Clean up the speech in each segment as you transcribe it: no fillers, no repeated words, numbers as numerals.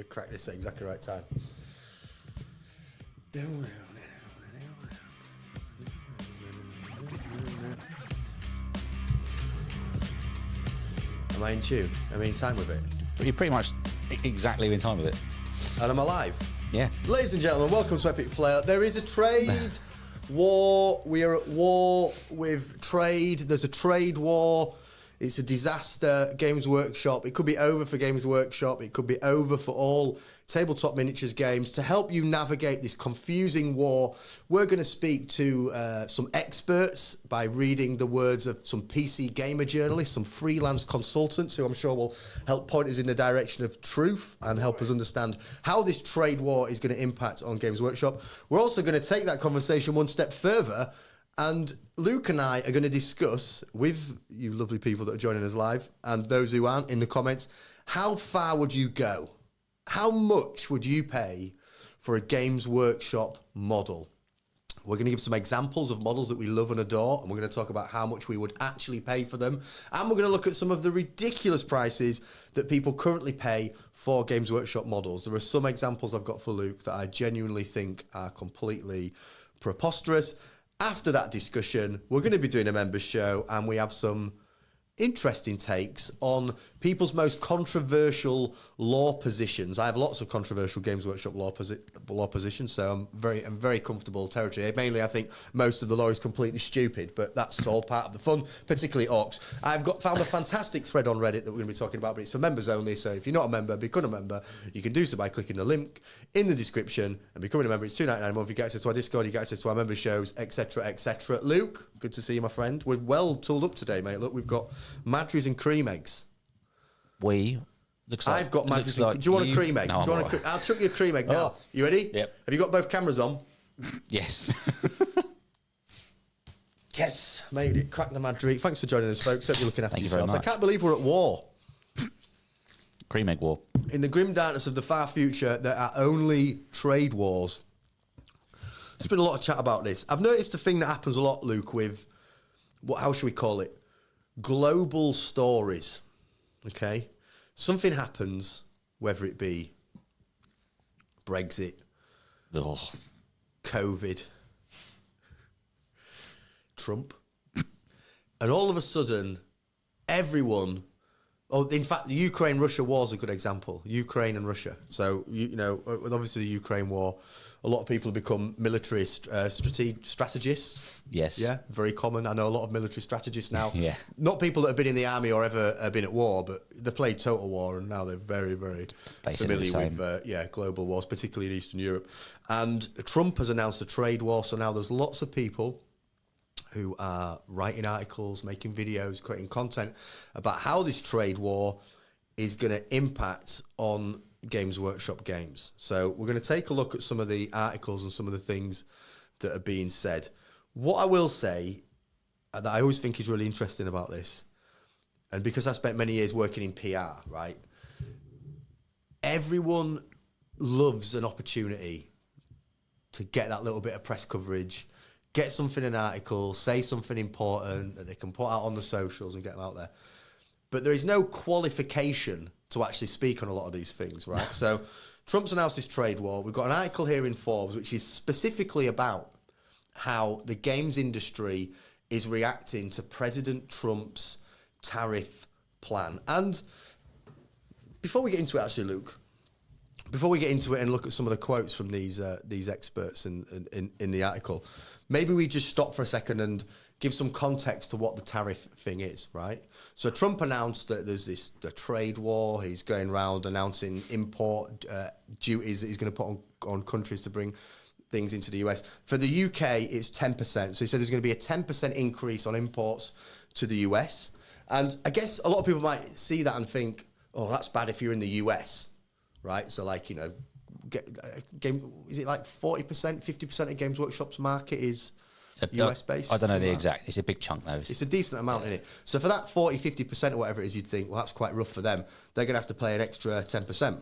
crack this at exactly the right time. Am I in tune? Am I in time with it? But you're pretty much exactly in time with it. And I'm alive. Yeah. Ladies and gentlemen, welcome to Epic Flail. There is a trade war. We are at war with trade. There's a trade war. It's a disaster. Games Workshop. It could be over for Games Workshop. It could be over for all tabletop miniatures games. To help you navigate this confusing war, we're going to speak to some experts by reading the words of some PC gamer journalists, some freelance consultants who I'm sure will help point us in the direction of truth and help us understand how this trade war is going to impact on Games Workshop. We're also going to take that conversation one step further, and Luke and I are going to discuss with you lovely people that are joining us live and those who aren't in the comments, how far would you go? How much would you pay for a Games Workshop model? We're going to give some examples of models that we love and adore, and we're going to talk about how much we would actually pay for them. And we're going to look at some of the ridiculous prices that people currently pay for Games Workshop models. There are some examples I've got for Luke that I genuinely think are completely preposterous. After that discussion, we're going to be doing a members show, and we have some interesting takes on people's most controversial law positions. I have lots of controversial Games Workshop law positions, so I'm very comfortable territory. Mainly, I think most of the law is completely stupid, but that's all part of the fun, particularly orcs. I've found a fantastic thread on Reddit that we're going to be talking about, but it's for members only, so if you're not a member, become a member. You can do so by clicking the link in the description and becoming a member. It's $2.99 a month. You get access to our Discord, you get access to our member shows, etc., etc. Luke, good to see you, my friend. We're well tooled up today, mate. Look, we've got Madries and cream eggs. Looks like I've got Madries and like do you want a cream egg? No, I'll chuck you a cream egg now. You ready? Yep. Have you got both cameras on? Yes. Yes, made it. Crack the Madrid. Thanks for joining us, folks. Hope you're looking after Thank you very yourselves. I much. can't believe we're at war. Cream egg war. In the grim darkness of the far future, there are only trade wars. There's been a lot of chat about this. I've noticed a thing that happens a lot, Luke, with, how should we call it? Global stories. Okay? Something happens, whether it be Brexit, COVID, Trump, and all of a sudden, everyone... Oh, in fact, the Ukraine-Russia war is a good example. Ukraine and Russia. So, you know, with obviously the Ukraine war, a lot of people have become military strategists. Yes. Yeah, very common. I know a lot of military strategists now. Yeah. Not people that have been in the army or ever been at war, but they played Total War, and now they're very, very familiar with global wars, particularly in Eastern Europe. And Trump has announced a trade war, so now there's lots of people who are writing articles, making videos, creating content about how this trade war is going to impact on Games Workshop games. So we're going to take a look at some of the articles and some of the things that are being said. What I will say that I always think is really interesting about this, and because I spent many years working in PR, right? Everyone loves an opportunity to get that little bit of press coverage, get something in an article, say something important that they can put out on the socials and get them out there. But there is no qualification to actually speak on a lot of these things, right? So Trump's announced this trade war. We've got an article here in Forbes which is specifically about how the games industry is reacting to President Trump's tariff plan. And before we get into it, actually, Luke, before we get into it and look at some of the quotes from these experts in the article, maybe we just stop for a second and give some context to what the tariff thing is, right? So Trump announced that there's the trade war. He's going around announcing import duties that he's going to put on countries to bring things into the US. For the UK, it's 10%. So he said there's going to be a 10% increase on imports to the US. And I guess a lot of people might see that and think, oh, that's bad if you're in the US, right? So like, you know, is it like 40%, 50% of Games Workshop's market is US based? I don't know the exact. It's a big chunk though. It's a decent amount in it. So for that 40, 50% or whatever it is, you'd think, well, that's quite rough for them. They're going to have to pay an extra 10%.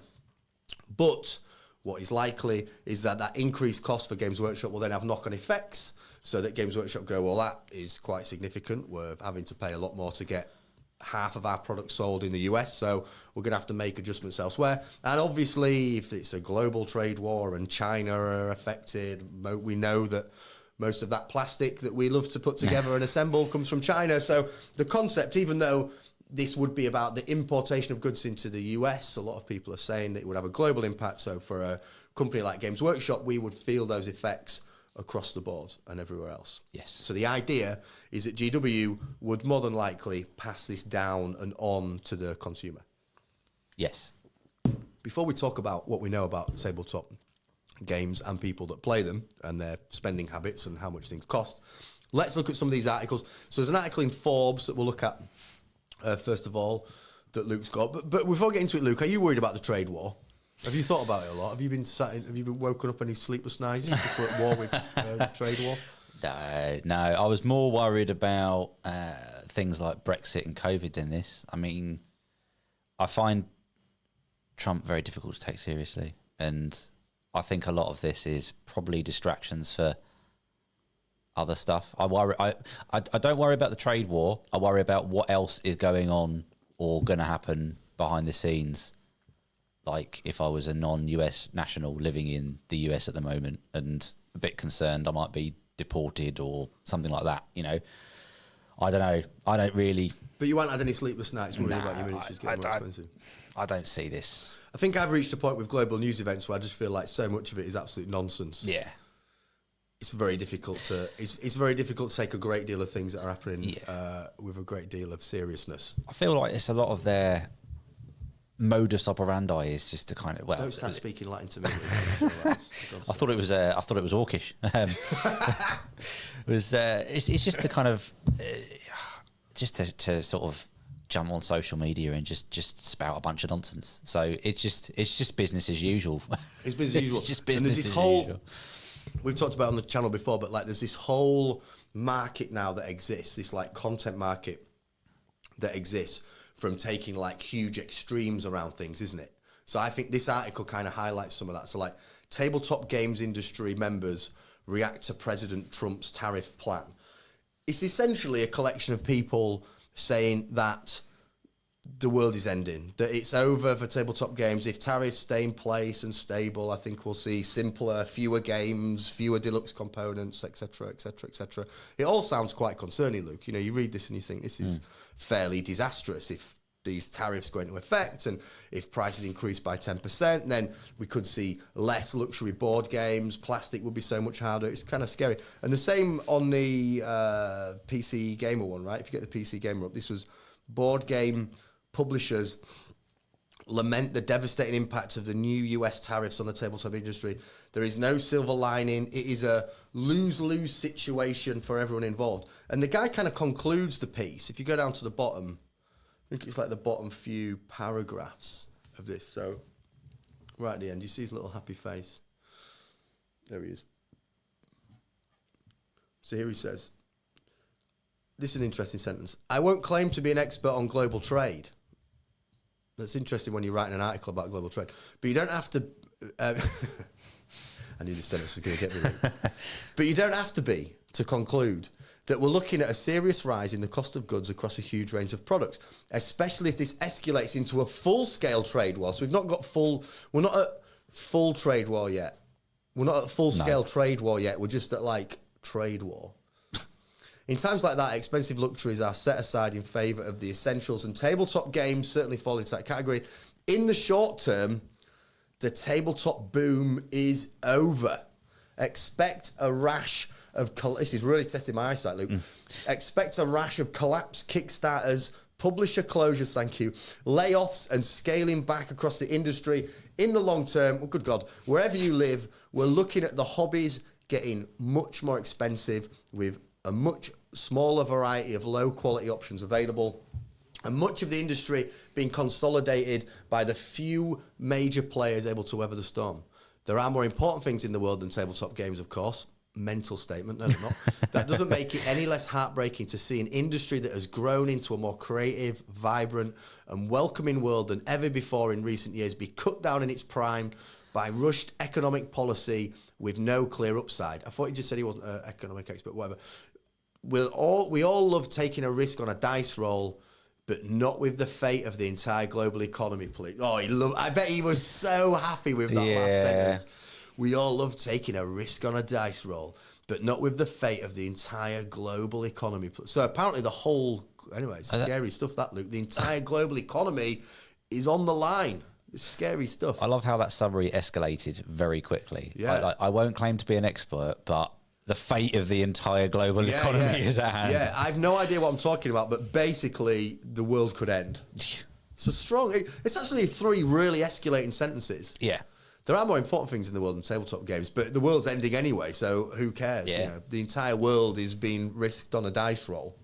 But what is likely is that increased cost for Games Workshop will then have knock-on effects, so that Games Workshop go, well, that is quite significant. We're having to pay a lot more to get half of our products sold in the US, so we're going to have to make adjustments elsewhere. And obviously, if it's a global trade war and China are affected, we know that most of that plastic that we love to put together and assemble comes from China. So the concept, even though this would be about the importation of goods into the US, a lot of people are saying that it would have a global impact. So for a company like Games Workshop, we would feel those effects across the board and everywhere else. Yes. So the idea is that GW would more than likely pass this down and on to the consumer. Yes. Before we talk about what we know about tabletop games and people that play them and their spending habits and how much things cost, let's look at some of these articles. So there's an article in Forbes that we'll look at first of all that Luke's got. But before we get into it, Luke, are you worried about the trade war? Have you thought about it a lot? Have you been woken up any sleepless nights if we're at war with the trade war? No. I was more worried about things like Brexit and COVID than this. I mean, I find Trump very difficult to take seriously, and I think a lot of this is probably distractions for other stuff. I don't worry about the trade war. I worry about what else is going on or going to happen behind the scenes. Like if I was a non-US national living in the US at the moment and a bit concerned I might be deported or something like that, you know. I don't know. I don't really... But you haven't had any sleepless nights worrying about your miniatures getting more expensive? I don't see this. I think I've reached a point with global news events where I just feel like so much of it is absolute nonsense. Yeah. It's very difficult to take a great deal of things that are happening with a great deal of seriousness. I feel like it's a lot of their modus operandi is just to kind of Don't start speaking Latin to me. I thought it was Orcish. It's just to kind of just to sort of jump on social media and just spout a bunch of nonsense. So it's just business as usual. It's business as usual. It's just business as usual. We've talked about it on the channel before, but like there's this whole market now that exists, this like content market that exists from taking like huge extremes around things, isn't it? So I think this article kind of highlights some of that. So like tabletop games industry members react to President Trump's tariff plan. It's essentially a collection of people saying that the world is ending, that it's over for tabletop games. If tariffs stay in place and stable, I think we'll see simpler, fewer games, fewer deluxe components, etc., etc., etc. It all sounds quite concerning, Luke. You know, you read this and you think this is fairly disastrous. If these tariffs go into effect and if prices increase by 10%, then we could see less luxury board games. Plastic would be so much harder. It's kind of scary. And the same on the PC Gamer one, right? If you get the PC Gamer up, this was board game publishers lament the devastating impact of the new US tariffs on the tabletop industry. There is no silver lining. It is a lose-lose situation for everyone involved. And the guy kind of concludes the piece. If you go down to the bottom, I think it's like the bottom few paragraphs of this. So right at the end, you see his little happy face. There he is. So here he says, this is an interesting sentence. I won't claim to be an expert on global trade. That's interesting when you're writing an article about global trade. But you don't have to... I knew this sentence was going to get me late. But you don't have to be to conclude that we're looking at a serious rise in the cost of goods across a huge range of products, especially if this escalates into a full-scale trade war. So we're not at full trade war yet. We're not at full-scale trade war yet. We're just at, like, trade war. In times like that, expensive luxuries are set aside in favour of the essentials, and tabletop games certainly fall into that category. In the short term, the tabletop boom is over. Expect a rash of... This is really testing my eyesight, Luke. Expect a rash of collapsed Kickstarters, publisher closures, layoffs and scaling back across the industry. In the long term, good God, wherever you live, we're looking at the hobbies getting much more expensive with a much smaller variety of low-quality options available, and much of the industry being consolidated by the few major players able to weather the storm. There are more important things in the world than tabletop games, of course. Mental statement, no, they're not. That doesn't make it any less heartbreaking to see an industry that has grown into a more creative, vibrant, and welcoming world than ever before in recent years be cut down in its prime by rushed economic policy with no clear upside. I thought he just said he wasn't an economic expert, whatever. We all love taking a risk on a dice roll, but not with the fate of the entire global economy, please. Oh, I bet he was so happy with that last sentence. We all love taking a risk on a dice roll, but not with the fate of the entire global economy. So apparently the whole, anyway, it's scary stuff that, Luke. The entire global economy is on the line. It's scary stuff. I love how that summary escalated very quickly. Yeah. I won't claim to be an expert, but the fate of the entire global economy is at hand. Yeah, I have no idea what I'm talking about, but basically the world could end. So strong. It's actually 3 really escalating sentences. Yeah. There are more important things in the world than tabletop games, but the world's ending anyway, so who cares? Yeah. You know, the entire world is being risked on a dice roll.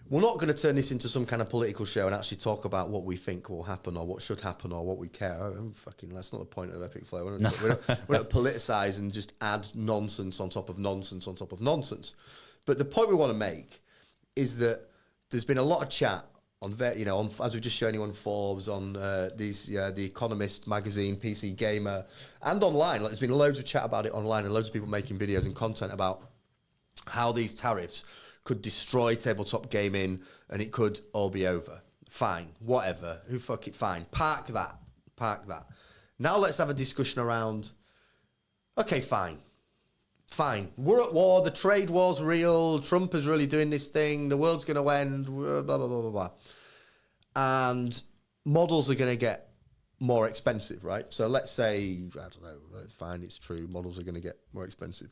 We're not going to turn this into some kind of political show and actually talk about what we think will happen or what should happen or what we care. That's not the point of Epic Flail. We don't politicise and just add nonsense on top of nonsense on top of nonsense. But the point we want to make is that there's been a lot of chat on, as we've just shown you on Forbes, on the Economist magazine, PC Gamer, and online. Like, there's been loads of chat about it online and loads of people making videos and content about how these tariffs could destroy tabletop gaming and it could all be over. Fine, whatever. Who fuck it? Fine. Park that. Now let's have a discussion around. Okay, fine. We're at war. The trade war's real. Trump is really doing this thing. The world's going to end. Blah, blah, blah, blah, blah. And models are going to get more expensive, right? So let's say, I don't know, fine, it's true. Models are going to get more expensive.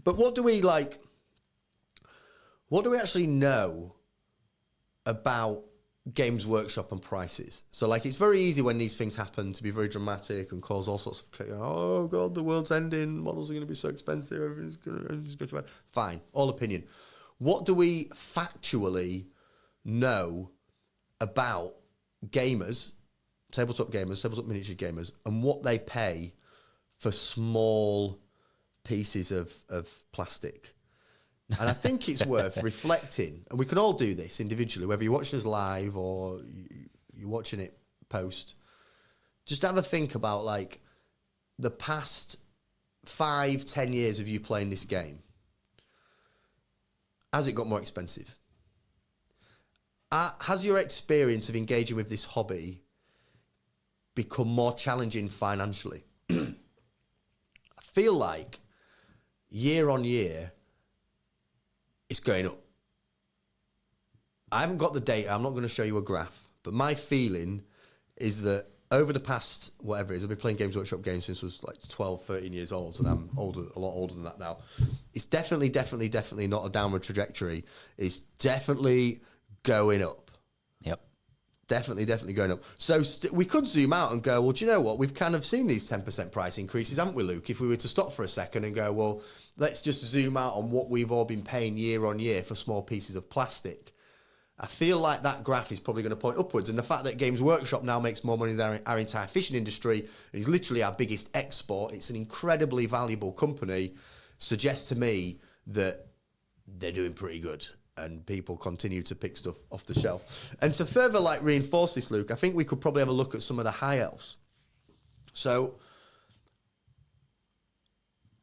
But what do we actually know about Games Workshop and prices? So, it's very easy when these things happen to be very dramatic and cause all sorts of, oh God, the world's ending, models are going to be so expensive, everything's going to end. Fine, all opinion. What do we factually know about gamers, tabletop miniature gamers, and what they pay for small pieces of plastic? And I think it's worth reflecting, and we can all do this individually, whether you're watching us live or you're watching it post. Just have a think about the past 5-10 years of you playing this game. Has it got more expensive? Has your experience of engaging with this hobby become more challenging financially? I feel like year on year, it's going up. I haven't got the data. I'm not going to show you a graph, but my feeling is that over the past, whatever it is, I've been playing Games Workshop games since I was 12, 13 years old, and I'm a lot older than that now. It's definitely not a downward trajectory. It's definitely going up. Yep. Definitely going up. So we could zoom out and go, well, do you know what? We've kind of seen these 10% price increases, haven't we, Luke? If we were to stop for a second and go, well, let's just zoom out on what we've all been paying year on year for small pieces of plastic. I feel like that graph is probably going to point upwards. And the fact that Games Workshop now makes more money than our entire fishing industry and is literally our biggest export, it's an incredibly valuable company, suggests to me that they're doing pretty good. And people continue to pick stuff off the shelf. And to further reinforce this, Luke, I think we could probably have a look at some of the high elves. So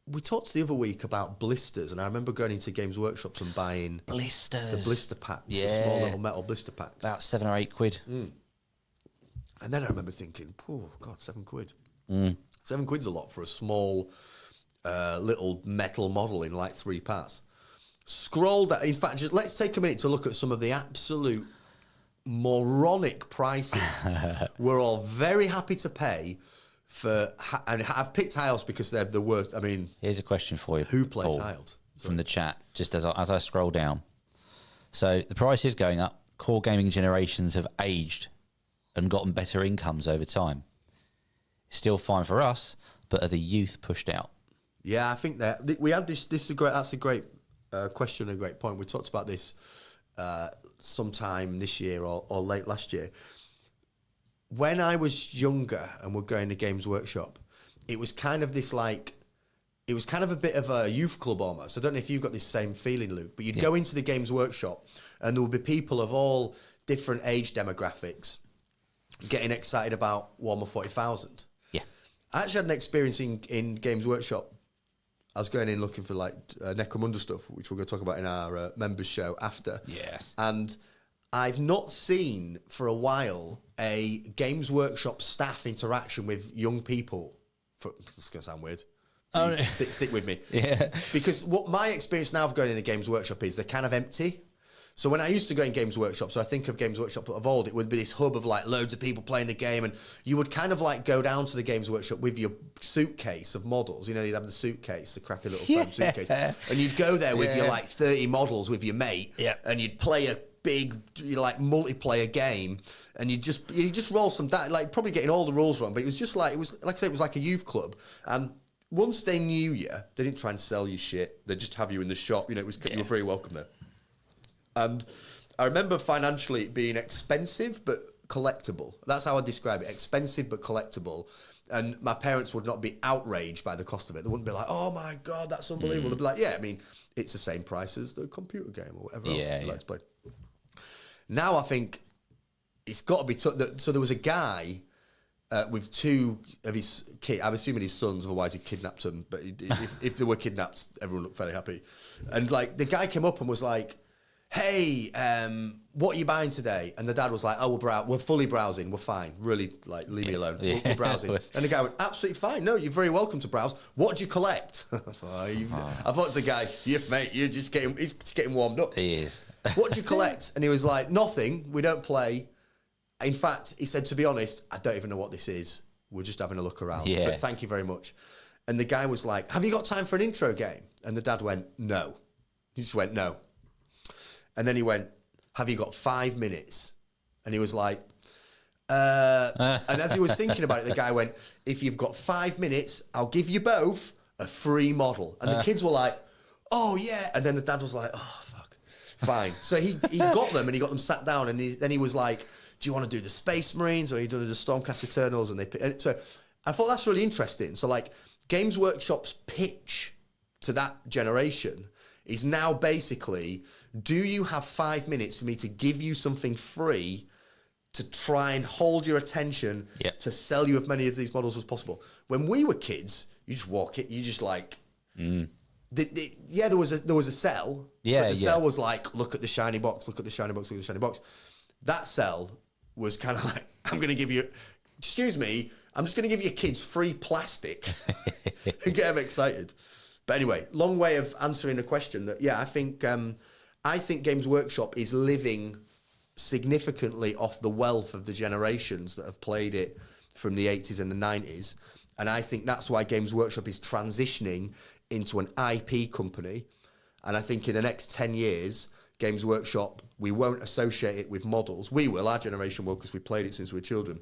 we talked the other week about blisters, and I remember going into Games Workshops and buying blisters, the blister packs, the small little metal blister pack, about £7 or £8. And then I remember thinking, oh God, £7. £7's a lot for a small little metal model in 3 parts. Scroll down. In fact, let's take a minute to look at some of the absolute moronic prices we're all very happy to pay for. And I've picked high elves because they're the worst. I mean, here's a question for you. Who plays Paul, high elves? from the chat, just as I scroll down. So the price is going up. Core gaming generations have aged and gotten better incomes over time. Still fine for us, but are the youth pushed out? Yeah, I think that we had this. This is great. That's a great question, a great point. We talked about this sometime this year or late last year. When I was younger and we're going to Games Workshop, it was kind of this it was kind of a bit of a youth club almost. I don't know if you've got this same feeling, Luke, but you'd go into the Games Workshop and there would be people of all different age demographics getting excited about Warhammer 40,000. Yeah. I actually had an experience in Games Workshop I was going in looking for like Necromunda stuff, which we're going to talk about in our members show after. Yes. And I've not seen for a while a Games Workshop staff interaction with young people. This is going to sound weird. Oh, Stick with me. Yeah. Because what my experience now of going in a Games Workshop is they're kind of empty. So when I used to go in Games Workshop, so I think of Games Workshop of old, it would be this hub of like loads of people playing the game, and you would kind of like go down to the Games Workshop with your suitcase of models. You know, you'd have the suitcase, the crappy little foam suitcase, and you'd go there with your like 30 models with your mate, and you'd play a big like multiplayer game, and you just roll some like probably getting all the rules wrong, but it was just like like I say, it was like a youth club. And once they knew you, they didn't try and sell you shit. They'd just have you in the shop. You know, you were very welcome there. And I remember financially it being expensive but collectible. That's how I describe it: expensive but collectible. And my parents would not be outraged by the cost of it. They wouldn't be like, "Oh my god, that's unbelievable." They'd be like, "Yeah, I mean, it's the same price as the computer game or whatever else you like to play." Now I think it's got to be so there was a guy with two of his kids. I'm assuming his sons, otherwise he kidnapped them. But if they were kidnapped, everyone looked fairly happy. And like the guy came up and was like, "Hey, what are you buying today?" And the dad was like, "Oh, we're fully browsing. We're fine. Really, like, leave me alone. We're browsing." And the guy went, "Absolutely fine. No, you're very welcome to browse. What do you collect?" I thought to the guy, mate, he's just getting warmed up. He is. "What do you collect?" And he was like, "Nothing. We don't play." In fact, he said, "To be honest, I don't even know what this is. We're just having a look around. But thank you very much." And the guy was like, "Have you got time for an intro game?" And the dad went, "No." He just went, "No." And then he went, "Have you got 5 minutes?" And he was like, and as he was thinking about it, the guy went, "If you've got 5 minutes, I'll give you both a free model." And the kids were like, "Oh, yeah." And then the dad was like, "Oh, fuck. Fine." So he got them, and he got them sat down, and then he was like, "Do you want to do the Space Marines or you do the Stormcast Eternals?" And so I thought that's really interesting. So like Games Workshop's pitch to that generation is now basically, do you have 5 minutes for me to give you something free to try and hold your attention to sell you as many of these models as possible? When we were kids, you just walk it, you just like, there was a sell, but the sell was like, look at the shiny box, look at the shiny box, look at the shiny box. That sell was kind of like, I'm going to give you, excuse me, I'm just going to give your kids free plastic and get them excited. But anyway, long way of answering a question that, I think Games Workshop is living significantly off the wealth of the generations that have played it from the 80s and the 90s. And I think that's why Games Workshop is transitioning into an IP company. And I think in the next 10 years, Games Workshop, we won't associate it with models. We will, our generation will, because we played it since we were children.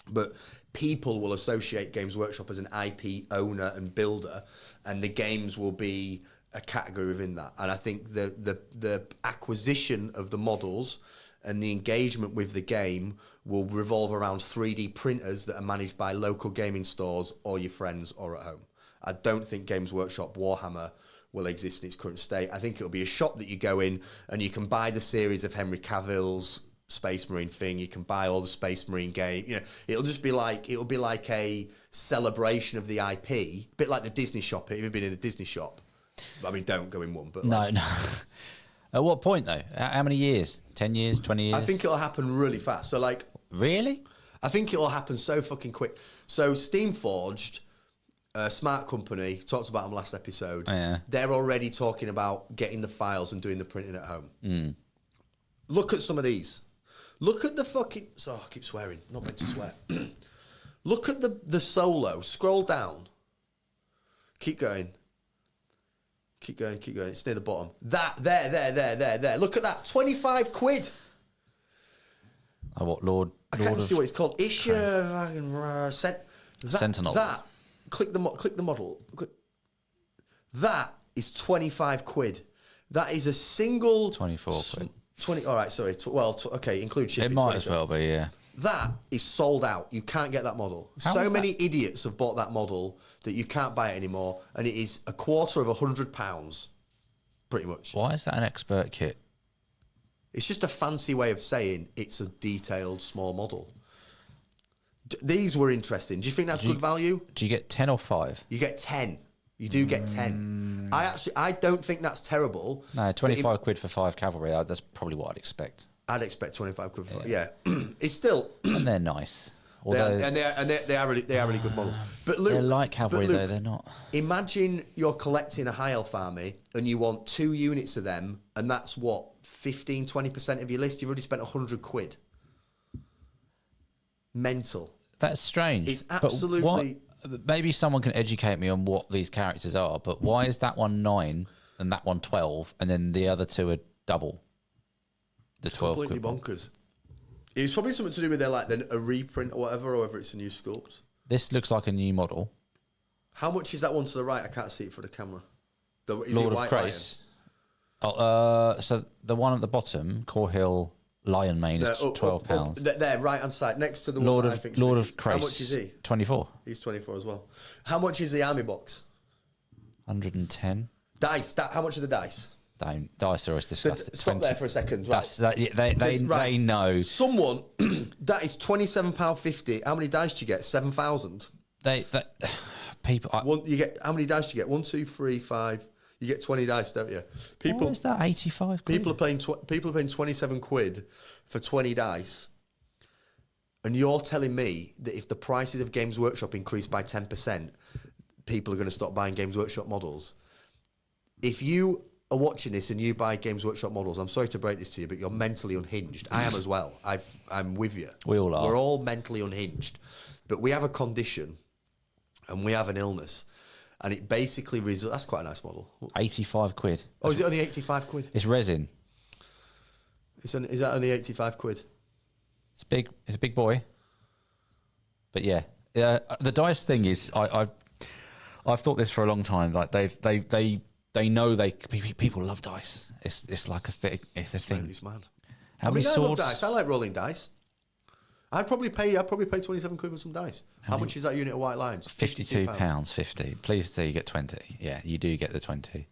But people will associate Games Workshop as an IP owner and builder, and the games will be a category within that. And I think the acquisition of the models and the engagement with the game will revolve around 3D printers that are managed by local gaming stores or your friends or at home. I don't think Games Workshop Warhammer will exist in its current state. I think it'll be a shop that you go in and you can buy the series of Henry Cavill's Space Marine thing. You can buy all the Space Marine game. You know, it'll be like a celebration of the IP, a bit like the Disney shop. Have you been in a Disney shop? I mean, don't go in one, but no. At what point though? How many years? 10 years? 20 years? I think it'll happen really fast. So like, really? I think it'll happen so fucking quick. So Steamforged, a smart company, talked about them last episode. Oh, yeah. They're already talking about getting the files and doing the printing at home. Look at some of these. Look at the fucking... Oh, I keep swearing. Not meant to swear. Look at the solo. Scroll down. Keep going. Keep going. It's near the bottom. There. Look at that. 25 quid. Oh, what, Lord? I can't see what it's called. Sentinel. That. Click the model. That is 25 quid. That is a single... 24 quid. 20. All right, sorry. Okay, include shipping. It might as well be, yeah. That is sold out. You can't get that model. So many idiots have bought that model that you can't buy it anymore, and it is £250, pretty much. Why is that an expert kit? It's just a fancy way of saying it's a detailed small model. These were interesting. Do you think that's good value? Do you get 10 or 5? You get 10. You do get 10. I don't think that's terrible. No, 25 quid for 5 cavalry. That's probably what I'd expect. I'd expect 25 quid for It's still and they're nice. they are really good models. But Luke, they're like cavalry though. They're not. Imagine you're collecting a high elf army and you want 2 units of them, and that's what 15-20% of your list. You've already spent 100 quid. Mental. That's strange. It's absolutely. Maybe someone can educate me on what these characters are, but why is that one 9 and that one 12, and then the other 2 are double? The 12 completely bonkers. It's probably something to do with a reprint or whatever, or whether it's a new sculpt. This looks like a new model. How much is that one to the right? I can't see it for the camera. Is Lord it of Grace. So the one at the bottom, Core Hill Lion Mane, is £12. There, right hand side, next to the Lord one of I think. Lord of Grace. How much is he? 24. He's 24 as well. How much is the army box? 110. Dice. How much are the dice? Dice are always disgusting. Stop there for a second. Right. They know. Someone that is £27.50. How many dice do you get? 7,000. People. You get how many dice do you get? 1, 2, 3, 5. You get 20 dice, don't you? What is that? 85 quid? People are paying 27 quid for 20 dice. And you're telling me that if the prices of Games Workshop increase by 10%, people are going to stop buying Games Workshop models. If you are watching this and you buy Games Workshop models, I'm sorry to break this to you, but you're mentally unhinged. I am as well. I'm with you. We all are. We're all mentally unhinged. But we have a condition and we have an illness. And it basically results... That's quite a nice model. 85 quid. Oh, is it only 85 quid? It's resin. Is that only 85 quid? It's big. It's a big boy. But yeah, the dice thing is, I've thought this for a long time. Like they know people love dice. It's like a thing. It's a thing. It's mad. How many swords? I love dice. I like rolling dice. I'd probably pay 27 quid for some dice. How much is that unit of white lines? £52.50. Please say you get 20. Yeah, you do get the 20.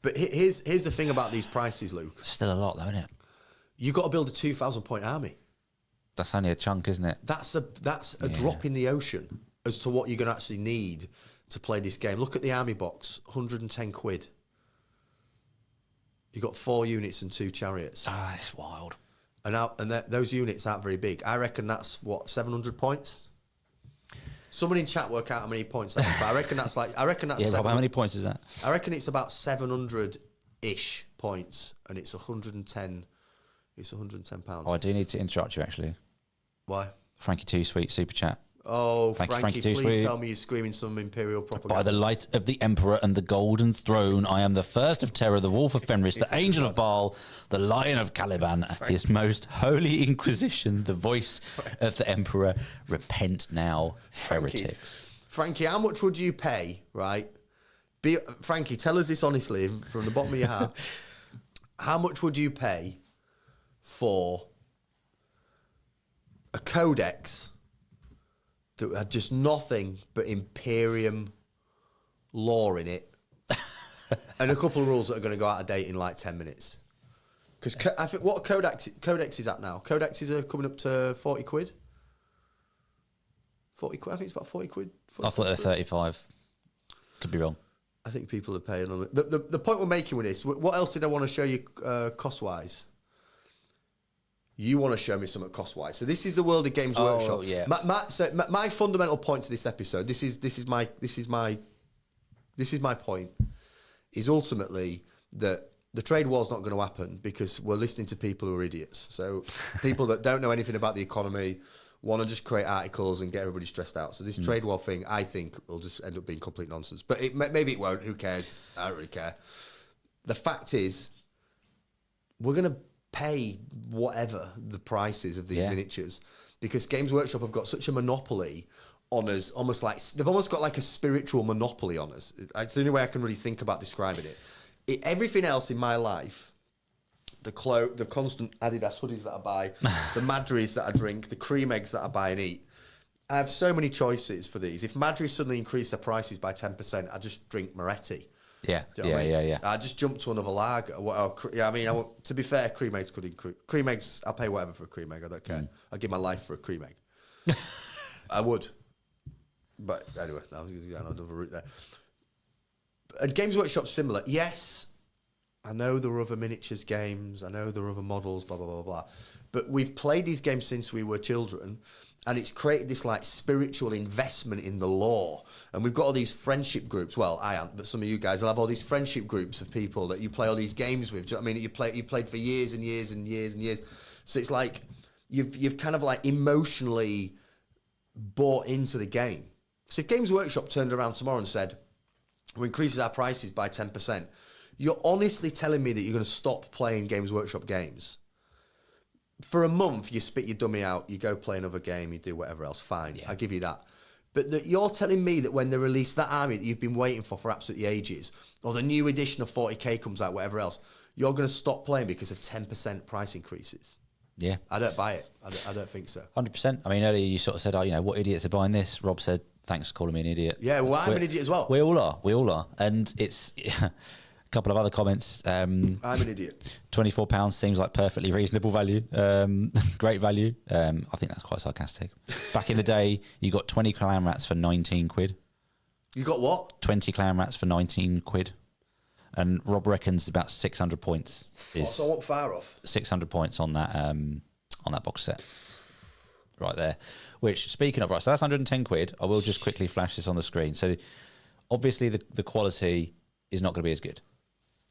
But here's the thing about these prices, Luke. Still a lot though, isn't it? You got to build a 2,000 point army. That's only a chunk, isn't it? That's a drop in the ocean as to what you're going to actually need to play this game. Look at the army box, 110 quid. You got 4 units and 2 chariots. Ah, it's wild. And those units aren't very big. I reckon that's, 700 points? Someone in chat work out how many points that is, but I reckon that's yeah, Rob, how many points is that? I reckon it's about 700-ish points, and it's 110. It's 110 pounds. Oh, I do need to interrupt you, actually. Why? Frankie Too Sweet super chat. Oh, Frankie please tell me you're screaming some Imperial propaganda. By the light of the Emperor and the Golden Throne, I am the first of terror, the Wolf of Fenris, the Angel of Baal, the Lion of Caliban, His Most Holy Inquisition, the voice of the Emperor. Repent now, heretics. Frankie, how much would you pay, right? Frankie, tell us this honestly, from the bottom of your heart. How much would you pay for a codex that had just nothing but Imperium lore in it and a couple of rules that are going to go out of date in like 10 minutes? Because I think what codex is at now? Codexes are coming up to 40 quid. 40 quid? I think it's about 40 quid. 40 I thought they were 35. Could be wrong. I think people are paying on it. The point we're making with this, what else did I want to show you cost-wise? You want to show me something cost-wise. So this is the world of Games Workshop. Yeah. My fundamental point to this episode, this is my point, is ultimately that the trade war's not going to happen because we're listening to people who are idiots. So people that don't know anything about the economy want to just create articles and get everybody stressed out. So this trade war thing, I think, will just end up being complete nonsense. But maybe it won't. Who cares? I don't really care. The fact is, we're going to pay whatever the price is of these miniatures because Games Workshop have got such a monopoly on us, they've almost got like a spiritual monopoly on us. It's the only way I can really think about describing it. Everything else in my life, the constant Adidas hoodies that I buy, the Madries that I drink, the cream eggs that I buy and eat, I have so many choices for these. If Madries suddenly increase their prices by 10%, I just drink Moretti. Yeah, Do you know what I mean? yeah. I just jumped to another lager. To be fair, cream eggs could increase. Cream eggs, I'll pay whatever for a cream egg. I don't care. I'll give my life for a cream egg. I would. But anyway, I was going to go another route there. And Games Workshop's similar. Yes, I know there are other miniatures games. I know there are other models, blah, blah, blah, blah. But we've played these games since we were children, and it's created this like spiritual investment in the lore. And we've got all these friendship groups. Well, I am, but some of you guys will have all these friendship groups of people that you play all these games with. Do you know what I mean? You played for years and years and years and years. So it's like you've kind of like emotionally bought into the game. So if Games Workshop turned around tomorrow and said, we increases our prices by 10%, you're honestly telling me that you're going to stop playing Games Workshop games? For a month, you spit your dummy out, you go play another game, you do whatever else, fine, yeah. I give you that. But that you're telling me that when they release that army that you've been waiting for absolutely ages, or the new edition of 40k comes out, whatever else, you're going to stop playing because of 10% price increases? Yeah. I don't buy it. I don't think so. 100%. I mean, earlier you sort of said, what idiots are buying this? Rob said, thanks for calling me an idiot. Yeah, well, I'm an idiot as well. We all are. And it's... A couple of other comments. I'm an idiot. £24 seems like perfectly reasonable value. Great value. I think that's quite sarcastic. Back in the day, you got 20 clan rats for 19 quid. You got what? 20 clan rats for 19 quid. And Rob reckons about 600 points. So I want far off. 600 points on that box set. Right there. Which, speaking of, right, so that's 110 quid. I will just quickly flash this on the screen. So obviously the quality is not going to be as good.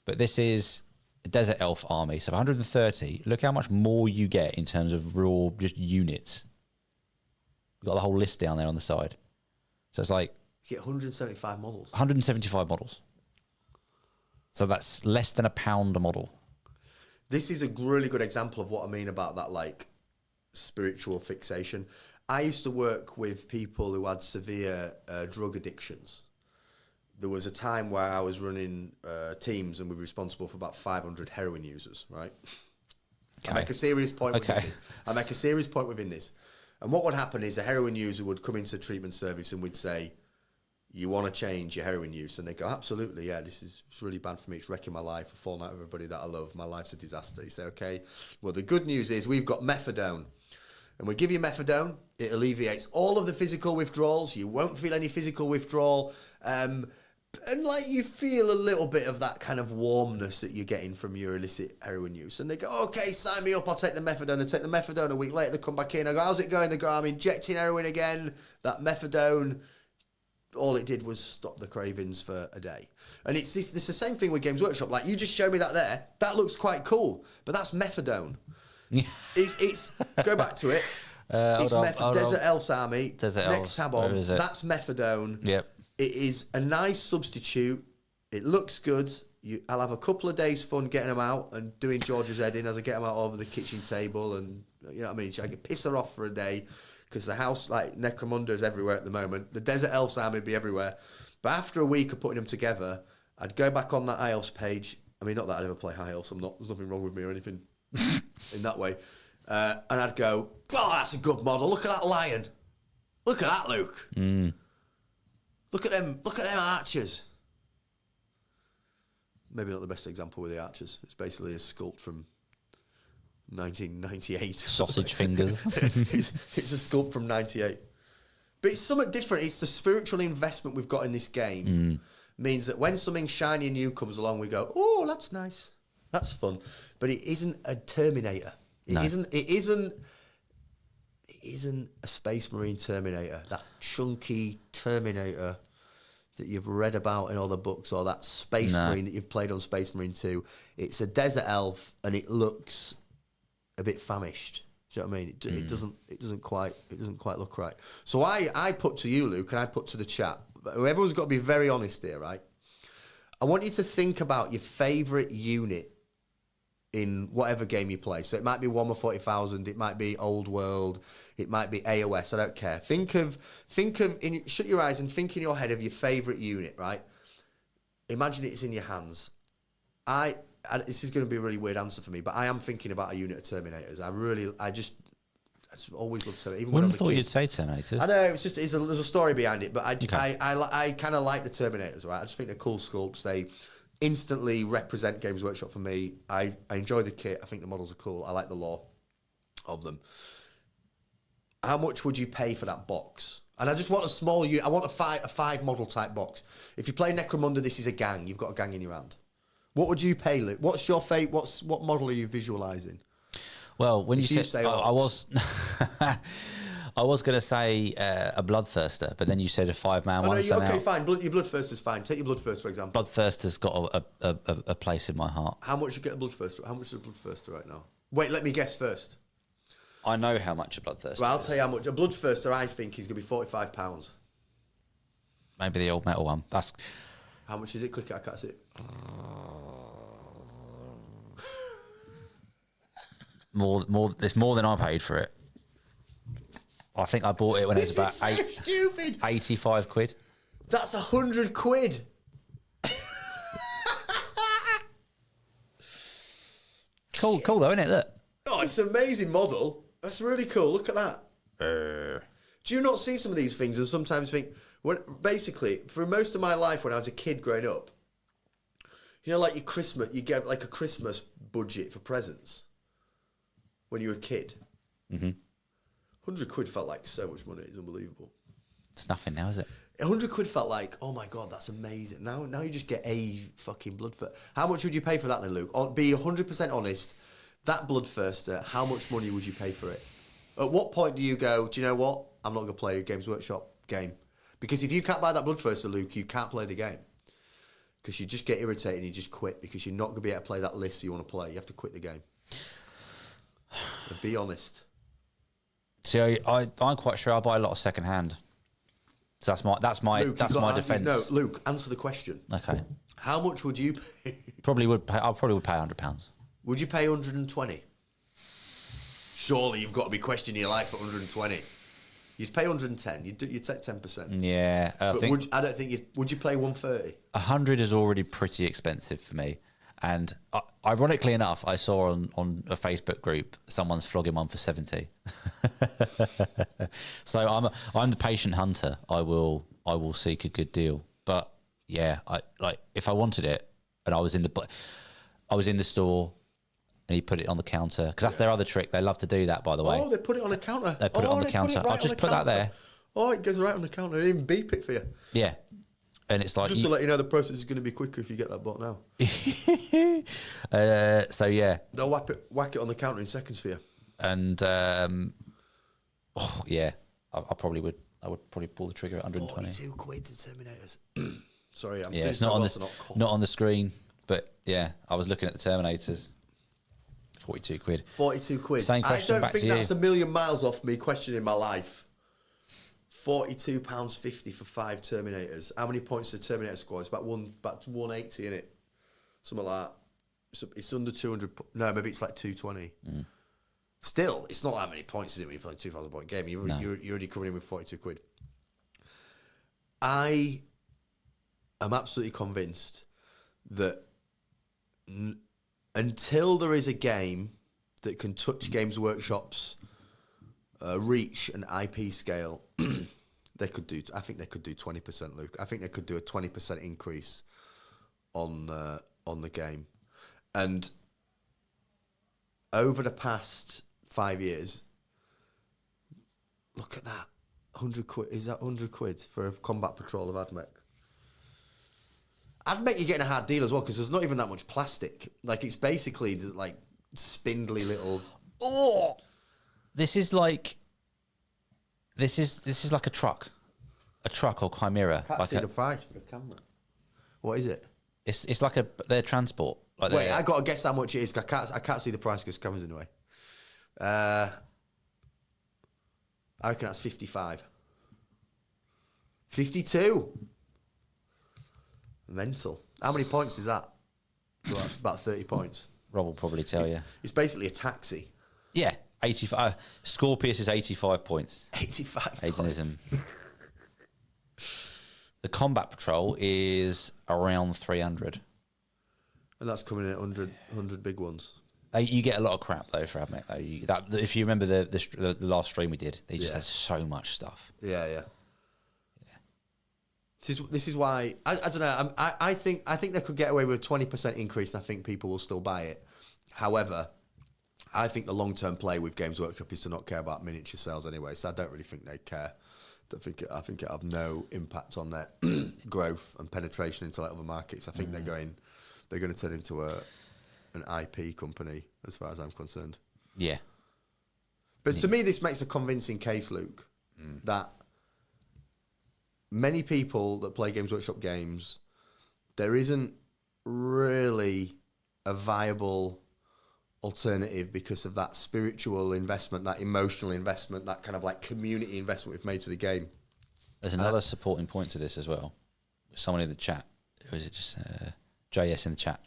But this is a Desert Elf army. So 130, look how much more you get in terms of raw just units. You've got the whole list down there on the side. So it's like... You get 175 models. 175 models. So that's less than £1 a model. This is a really good example of what I mean about that, like, spiritual fixation. I used to work with people who had severe drug addictions. There was a time where I was running teams and we were responsible for about 500 heroin users, right? Okay. I make a serious point within this. And what would happen is a heroin user would come into the treatment service and we'd say, you want to change your heroin use? And they go, absolutely, yeah, it's really bad for me. It's wrecking my life. I've fallen out with everybody that I love. My life's a disaster. You say, okay, well, the good news is we've got methadone. And we give you methadone. It alleviates all of the physical withdrawals. You won't feel any physical withdrawal. And like you feel a little bit of that kind of warmness that you're getting from your illicit heroin use. And they go, okay, sign me up, I'll take the methadone. They take the methadone, a week later they come back in. I go, how's it going? They go, I'm injecting heroin again. That methadone, all it did was stop the cravings for a day. And it's the same thing with Games Workshop. Like, you just show me that there. That looks quite cool, but that's methadone. it's go back to it. Desert Elf's Army. Next tab on. That's methadone. Yep. It is a nice substitute. It looks good. I'll have a couple of days fun getting them out and doing George's head in as I get them out over the kitchen table, and you know what I mean. I could piss her off for a day because the house, like, Necromunda is everywhere at the moment. The Desert Elf's Army would be everywhere. But after a week of putting them together, I'd go back on that High Elves page. I mean, not that I'd ever play High Elves. There's nothing wrong with me or anything in that way. And I'd go, oh, that's a good model. Look at that lion. Look at that, Luke. Look at them archers. Maybe not the best example with the archers. It's basically a sculpt from 1998. Sausage fingers. it's a sculpt from 98. But it's somewhat different. It's the spiritual investment we've got in this game. Means that when something shiny and new comes along, we go, oh, that's nice. That's fun. But it isn't a Terminator. It isn't a Space Marine Terminator, that chunky Terminator that you've read about in all the books, or that Space Marine that you've played on Space Marine 2. It's a desert elf, and it looks a bit famished. Do you know what I mean? It doesn't quite look right. So I put to you, Luke, and I put to the chat. Everyone's got to be very honest here, right? I want you to think about your favourite unit in whatever game you play. So it might be Warhammer 40,000, it might be Old World, it might be AOS, I don't care. Shut your eyes and think in your head of your favourite unit, right? Imagine it's in your hands. This is going to be a really weird answer for me, but I am thinking about a unit of Terminators. I just always loved Terminators. Wouldn't have thought you'd say Terminators. I know, there's a story behind it, but I kind of like the Terminators, right? I just think they're cool sculpts. They instantly represent Games Workshop for me. I enjoy the kit. I think the models are cool. I like the lore of them. How much would you pay for that box? And I just want a small unit. I want a five model type box. If you play Necromunda, this is a gang. You've got a gang in your hand. What would you pay, Luke? What's your fate? What model are you visualising? Well, when you said say I was, I was going to say a Bloodthirster, but then you said a 5-man one. Okay, fine. Your Bloodthirster's fine. Take your Bloodthirster, for example. Bloodthirster's got a place in my heart. How much you get a Bloodthirster? How much is a Bloodthirster right now? Wait, let me guess first. I know how much a Bloodthirster Well, I'll is. tell you how much. A Bloodthirster, I think, is going to be £45. Maybe the old metal one. That's How much is it? Click it, I can't see it. more. It's more than I paid for it. I think I bought it when it was about Stupid. 85 quid. That's 100 quid. Cool though, isn't it? Look. Oh, it's an amazing model. That's really cool. Look at that. Do you not see some of these things and sometimes think, basically, for most of my life when I was a kid growing up, you know, like your Christmas, you get like a Christmas budget for presents when you were a kid. 100 quid felt like so much money. It's unbelievable. It's nothing now, is it? 100 quid felt like, oh my God, that's amazing. Now you just get a fucking Bloodthirster. How much would you pay for that then, Luke? Be 100% honest. That Bloodthirster, how much money would you pay for it? At what point do you go, do you know what? I'm not going to play a Games Workshop game. Because if you can't buy that Bloodthirster, Luke, you can't play the game. Because you just get irritated and you just quit because you're not going to be able to play that list you want to play. You have to quit the game. And be honest. See, I'm quite sure I'll buy a lot of second hand. So that's my Luke, defence. No, Luke, answer the question. Okay. How much would you pay? I probably would pay £100. Would you pay 120? Surely you've got to be questioning your life at 120. You'd pay 110. You'd take 10%. Yeah, I don't think you'd. Would you pay 130? 100 is already pretty expensive for me. And ironically enough, I saw on a Facebook group someone's flogging one for 70. So I'm the patient hunter. I will seek a good deal. But yeah, if I wanted it and I was in the store and he put it on the counter, because that's their other trick. They love to do that, by the way. Oh, they put it on the counter. They put it on the counter. I'll just put that there. Oh, it goes right on the counter. They even beep it for you. Yeah. And it's like... Just to let you know, the process is going to be quicker if you get that bought now. So, yeah. They'll whack it on the counter in seconds for you. And, yeah, I would probably pull the trigger at 120. 42 quid to Terminators. Sorry, I'm it's not on the screen, but yeah, I was looking at the Terminators. 42 quid. 42 quid. Same question I don't back think to you. that's a million miles off me questioning my life. £42.50 for 5 Terminators. How many points does the Terminator score? It's about 180 in it, something like that. It's under 200. No, maybe it's like 220. Still, it's not that many points, is it? When you're playing a 2,000 point game, you're already coming in with 42 quid. I am absolutely convinced that until there is a game that can touch Games Workshop's reach and IP scale, I think they could do 20%, Luke. I think they could do a 20% increase on the game. And over the past 5 years, look at that. 100 quid. Is that 100 quid for a combat patrol of AdMech? AdMech, you're getting a hard deal as well because there's not even that much plastic. Like, it's basically just like spindly little... Oh! This is like a truck or chimera. I can't like see the price for the camera. What is it? It's like their transport. Like Wait, I got to guess how much it is. 'Cause I can't see the price because the camera's in the way. I reckon that's 55. 52. Mental. How many points is that? Well, that's about 30 points. Rob will probably tell you. It's basically a taxi. Yeah, 85. Scorpius is 85 points. 85 Hedonism. points. The combat patrol is around 300. And that's coming in at 100 big ones. You get a lot of crap though for AdMech though. If you remember the last stream we did, they just had so much stuff. Yeah. This is why I don't know. I think they could get away with a 20% increase, and I think people will still buy it. However, I think the long-term play with Games Workshop is to not care about miniature sales anyway. So I don't really think they care. I think it have no impact on their growth and penetration into like other markets. I think they're going to turn into an IP company, as far as I'm concerned. Yeah. But to me, this makes a convincing case, Luke, that many people that play Games Workshop games, there isn't really a viable alternative because of that spiritual investment, that emotional investment, that kind of like community investment we've made to the game. There's another supporting point to this as well. Someone in the chat, or is it just JS in the chat?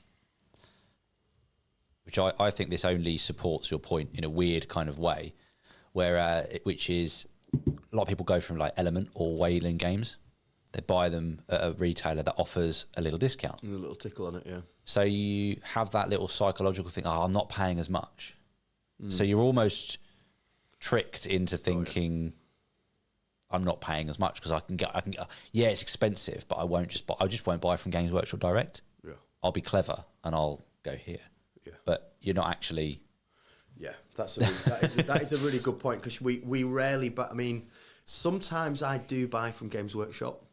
Which I think this only supports your point in a weird kind of way, where which is a lot of people go from like Element or Whaling games. They buy them at a retailer that offers a little discount. And a little tickle on it, yeah. So you have that little psychological thing, I'm not paying as much. So you're almost tricked into thinking, I'm not paying as much because I can get, yeah, it's expensive, but I just won't buy from Games Workshop direct. Yeah. I'll be clever and I'll go here. Yeah. But you're not actually. Yeah, that is a really good point, because we rarely, but I mean, sometimes I do buy from Games Workshop.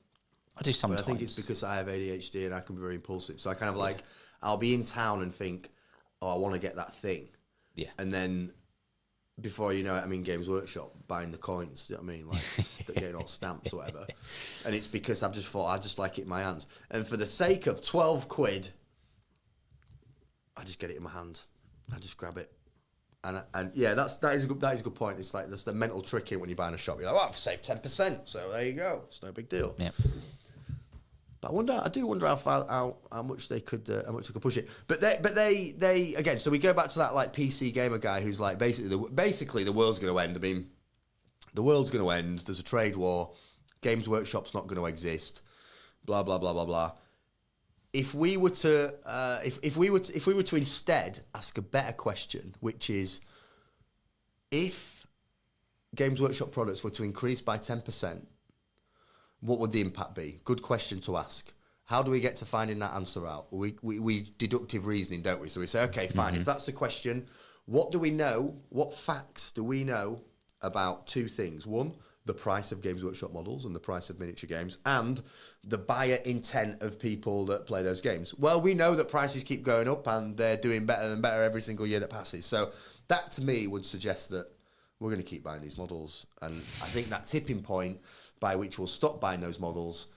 I do sometimes. But I think it's because I have ADHD and I can be very impulsive. So I kind of like, I'll be in town and think, oh, I want to get that thing. Yeah. And then before you know it, I'm in Games Workshop buying the coins. Do you know what I mean? Like getting all stamps or whatever. And it's because I've just thought, I just like it in my hands. And for the sake of 12 quid, I just get it in my hand. I just grab it. And yeah, that is a good point. It's like, that's the mental trick in when you buy in a shop. You're like, well, I've saved 10%, so there you go. It's no big deal. Yeah. But I do wonder how much they could push it. But they again. So we go back to that like PC gamer guy who's like basically the world's going to end. I mean, the world's going to end. There's a trade war. Games Workshop's not going to exist. Blah blah blah blah blah. If we were to if we were to instead ask a better question, which is, if Games Workshop products were to increase by 10%, what would the impact be? Good question to ask. How do we get to finding that answer out? We deductive reasoning, don't we? So we say, okay, fine. If that's the question, what do we know? What facts do we know about two things? One, the price of Games Workshop models and the price of miniature games, and the buyer intent of people that play those games. Well, we know that prices keep going up and they're doing better and better every single year that passes. So that to me would suggest that we're going to keep buying these models. And I think that tipping point by which we'll stop buying those models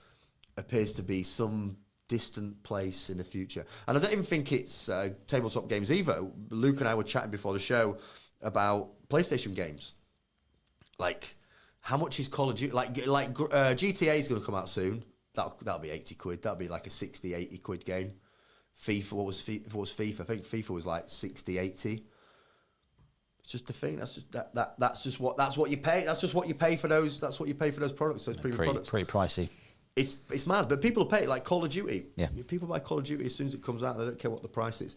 appears to be some distant place in the future. And I don't even think it's tabletop games either. Luke and I were chatting before the show about PlayStation games. Like, how much is Call of Duty? Like GTA is going to come out soon. That'll be 80 quid. That'll be like a 60, 80 quid game. FIFA, what was FIFA? I think FIFA was like 60, 80. It's just the thing. That's just what you pay. That's just what you pay for those. That's what you pay for those products. Those premium products. Pretty pricey. It's mad, but people pay like Call of Duty. Yeah. People buy Call of Duty as soon as it comes out. They don't care what the price is.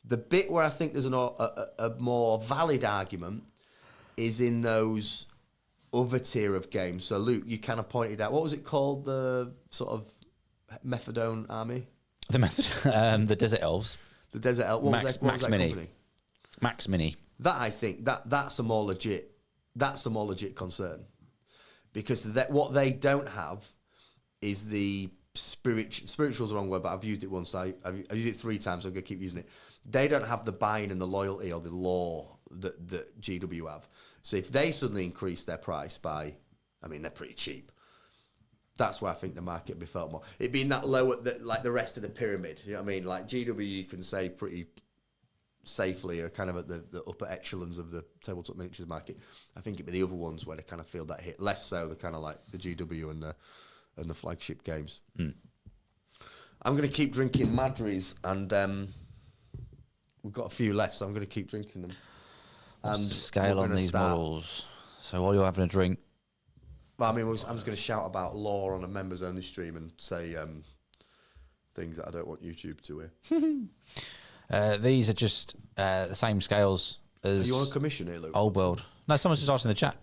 The bit where I think there's a more valid argument is in those other tier of games. So Luke, you kind of pointed out, what was it called? The sort of Methadone Army? The Desert Elves. The Desert Elves. What was that Mini. company? Max Mini. That, I think, that's a more legit concern. Because what they don't have is the spiritual's the wrong word, but I've used it once. I've used it 3 times, so I'm going to keep using it. They don't have the buy-in and the loyalty or the law that GW have. So if they suddenly increase their price by, I mean, they're pretty cheap. That's where I think the market would be felt more. It'd be in that lower, like the rest of the pyramid. You know what I mean? Like GW, you can say pretty safely are kind of at the upper echelons of the tabletop miniatures market. I think it'd be the other ones where they kind of feel that hit. Less so the kind of like the GW and the flagship games. I'm going to keep drinking Madries, and we've got a few left, so I'm going to keep drinking them. What's the scale on these models? So while you're having a drink... Well, I mean, I'm just going to shout about law on a members-only stream and say things that I don't want YouTube to hear. These are just the same scales as... Are you on a commission here, Luke? Old World. No, someone's just asking in the chat.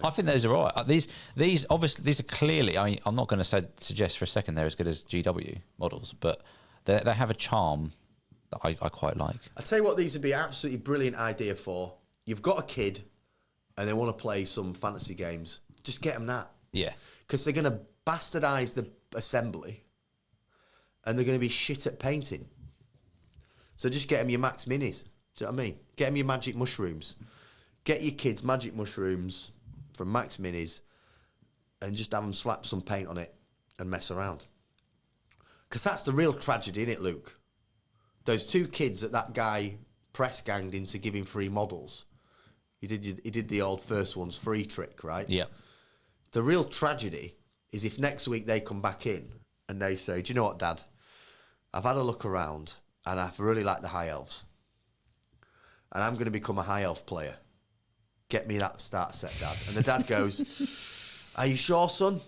I think those are all right. These obviously, these are clearly... I'm not going to suggest for a second they're as good as GW models, but they have a charm that I quite like. I tell you what, these would be an absolutely brilliant idea for. You've got a kid and they want to play some fantasy games, just get them that. Yeah. Because they're going to bastardise the assembly and they're going to be shit at painting. So just get them your Max Minis. Do you know what I mean? Get them your magic mushrooms. Get your kids magic mushrooms from Max Minis and just have them slap some paint on it and mess around. Because that's the real tragedy, isn't it, Luke? Those 2 kids that guy press ganged into giving free models. He did the old first one's free trick, right? Yeah. The real tragedy is if next week they come back in and they say, do you know what, Dad? I've had a look around and I've really liked the High Elves. And I'm going to become a High Elf player. Get me that starter set, Dad. And the dad goes, are you sure, son?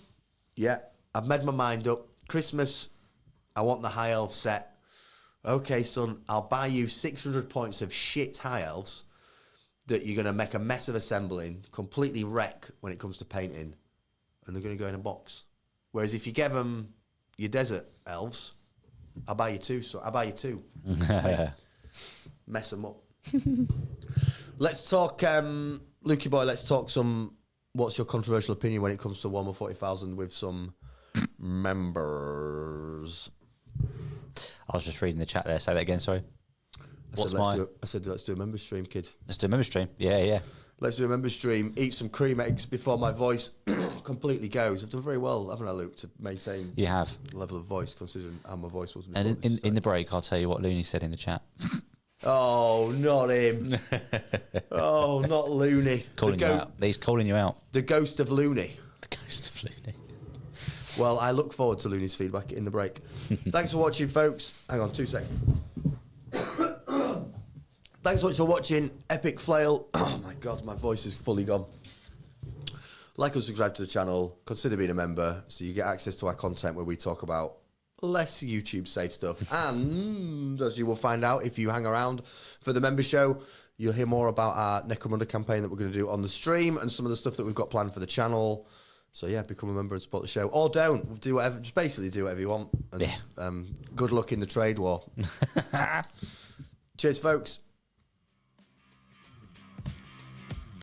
Yeah, I've made my mind up. Christmas, I want the High Elf set. Okay, son, I'll buy you 600 points of shit High Elves that you're going to make a mess of assembling, completely wreck when it comes to painting, and they're going to go in a box. Whereas if you give them your desert elves, I'll buy you 2. So I'll buy you 2. Mess them up. Let's talk, Lukey boy. Let's talk some. What's your controversial opinion when it comes to Warhammer 40,000 with some members? I was just reading the chat there. Say that again. Sorry. I said let's do a member stream, kid. Let's do a member stream. Yeah. Let's do a member stream. Eat some cream eggs before my voice completely goes. I've done very well, haven't I, Luke, to maintain You have. the level of voice, considering how my voice was before. And in the break, I'll tell you what Looney said in the chat. Oh, not him. Oh, not Looney. Calling you out. He's calling you out. The ghost of Looney. The ghost of Looney. Well, I look forward to Looney's feedback in the break. Thanks for watching, folks. Hang on 2 seconds. Thanks so much for watching Epic Flail. Oh my God, my voice is fully gone. Like and subscribe to the channel. Consider being a member so you get access to our content where we talk about less YouTube safe stuff. And as you will find out if you hang around for the member show, you'll hear more about our Necromunda campaign that we're going to do on the stream and some of the stuff that we've got planned for the channel. So yeah, become a member and support the show. Or don't. Do whatever. Just basically do whatever you want. And good luck in the trade war. Cheers, folks.